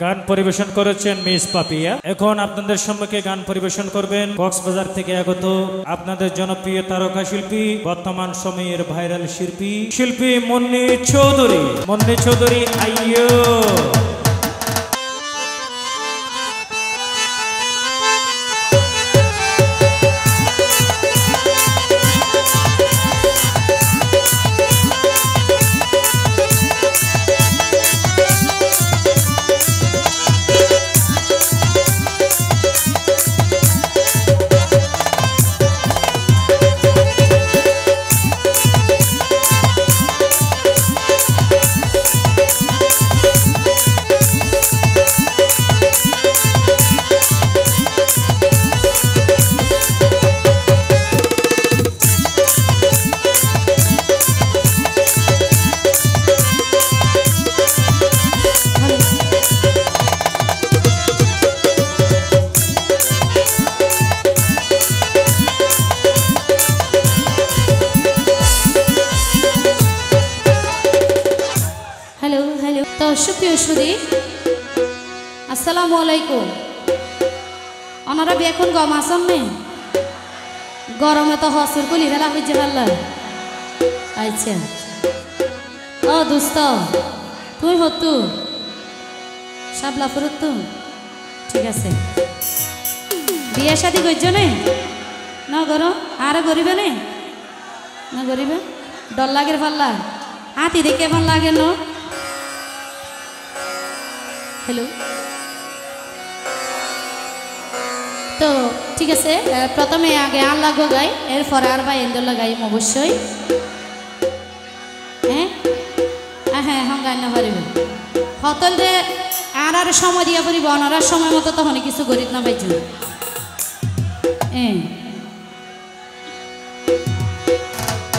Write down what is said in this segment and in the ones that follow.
গান পরিবেশন করেছেন মিস পাপিয়া। এখন আপনাদের সম্মুখে গান পরিবেশন করবেন কক্সবাজার থেকে আগত আপনাদের জনপ্রিয় তারকা শিল্পী, বর্তমান সময়ের ভাইরাল শিল্পী মুন্নি চৌধুরী। মুন্নি চৌধুরী আইয়ো। আসসালামু আলাইকুম। ওনারা বেখন গম আসন নে গরমে তো হসুর কলি ফেলা হয়েছে পারল। আচ্ছা ও দোস্ত তুই হতু সাবলা ফুরত তু ঠিক আছে। বিয়ে শাদি করছ নে না গর আর গরিবে নে না গরিবে ডর লাগে পারলা হাতি দেখে কেমন লাগে ন। হ্যালো তো ঠিক আছে, প্রথমে আগে আল্লাহ গো গাই, এরপর আর ভাই এন্দুল্লা গাইম অবশ্যই। হ্যাঁ হ্যাঁ হ্যাঁ গাই না পারিব হতল রে আর সময় দিয়া পারিব অনারার সময় মতো তখন কিছু গরিব না পাইছ।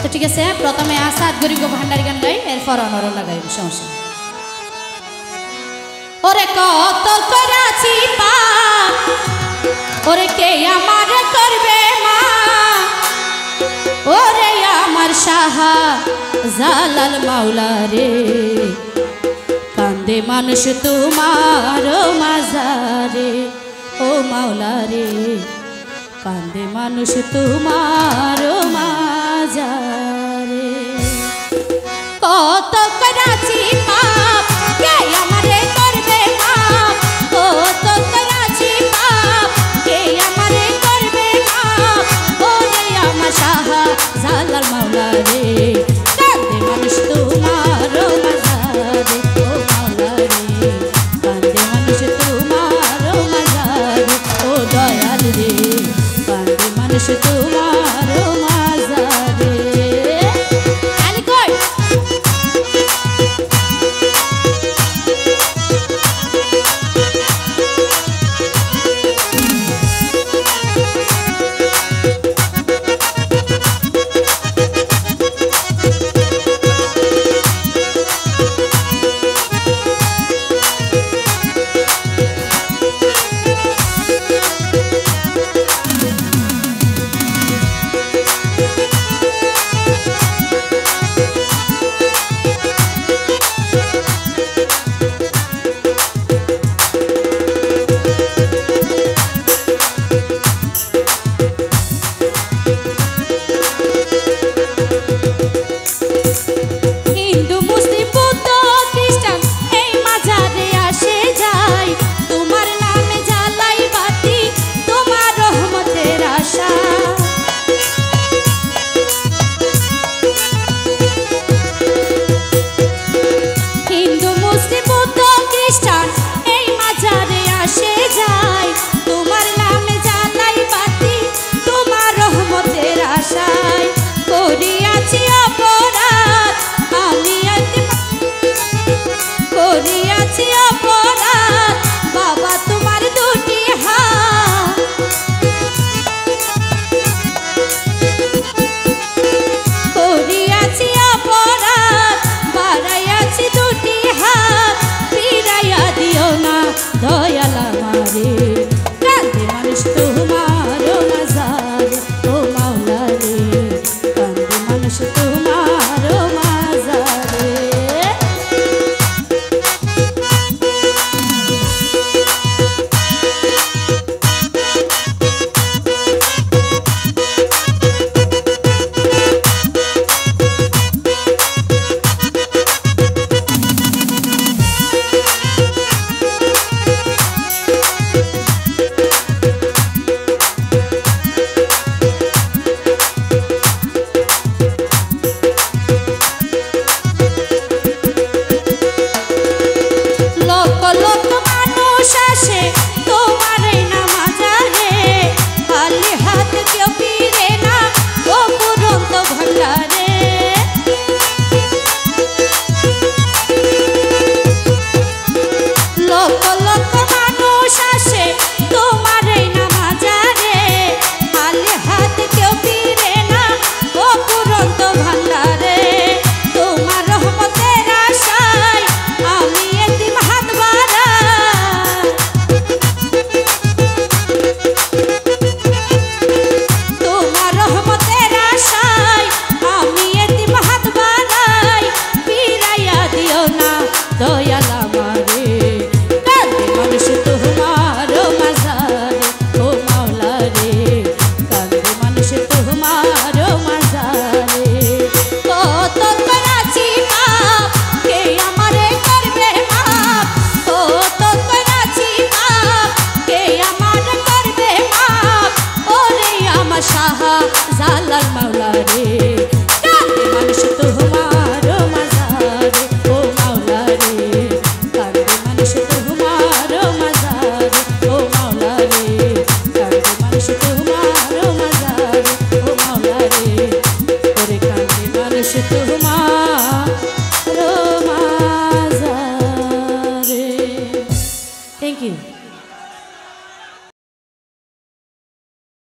তো ঠিক আছে, প্রথমে আসাদ গরিব ভান্ডারি গান গাই, এরপর অনরল্লা গাইব সমস্যা। ওরে কত করাছি পা ওরে কে আমার করবে মা, ওরে আমার সাহা জালাল মাওলা রে, কান্দে মানুষ তোমার মাজারে ও মাওলা রে, কান্দে মানুষ তোমার মাজারে। কত করাছি পাপ কে আমারে করবে মাপ, কত করাছি পাপ কে আমারে করবে মাপ, ওরে আমার সাহা জালাল মাওলা রে, কান্দে মানুষ তোমার মাজারে ও মাওলা রে, কান্দে মানুষ তোমার মাজারে ও দয়াল রে, কান্দে মানুষ তোমার মাজারে। লক্ষ মানুষ আসে তোমার এই নামাজারে, খালি হাত কেউ ফিরে না ও পুরন্ত ভান্ডারে। তোমার রহমতের আশায় আমি এতিম হাত বাড়াই, তোমার রহমতের আশায় আমি এতিম হাত বাড়াই। ফিরাইয়া দিও না দয়াল আমারে, কান্দে মানুষ তোমার মাঝারে ও মাওলা রে, কান্দে মানুষ তোমার মাঝারে। কত করাছি পাপ কে আমারে করবে মাপ, কত করাছি পাপ কে আমারে করবে মাপ। ওরে আমার সাহা জালাল মাওলা রে, কান্দে মানুষ তোমার মাঝারে ও মাওলা রে, কান্দে মানুষ তোমার মাঝারে ও মাওলা রে, কান্দে মানুষ তোমার মাঝারে ও মাওলা রে, ওরে কান্দে মানুষ তোমার মাঝারে। Thank you.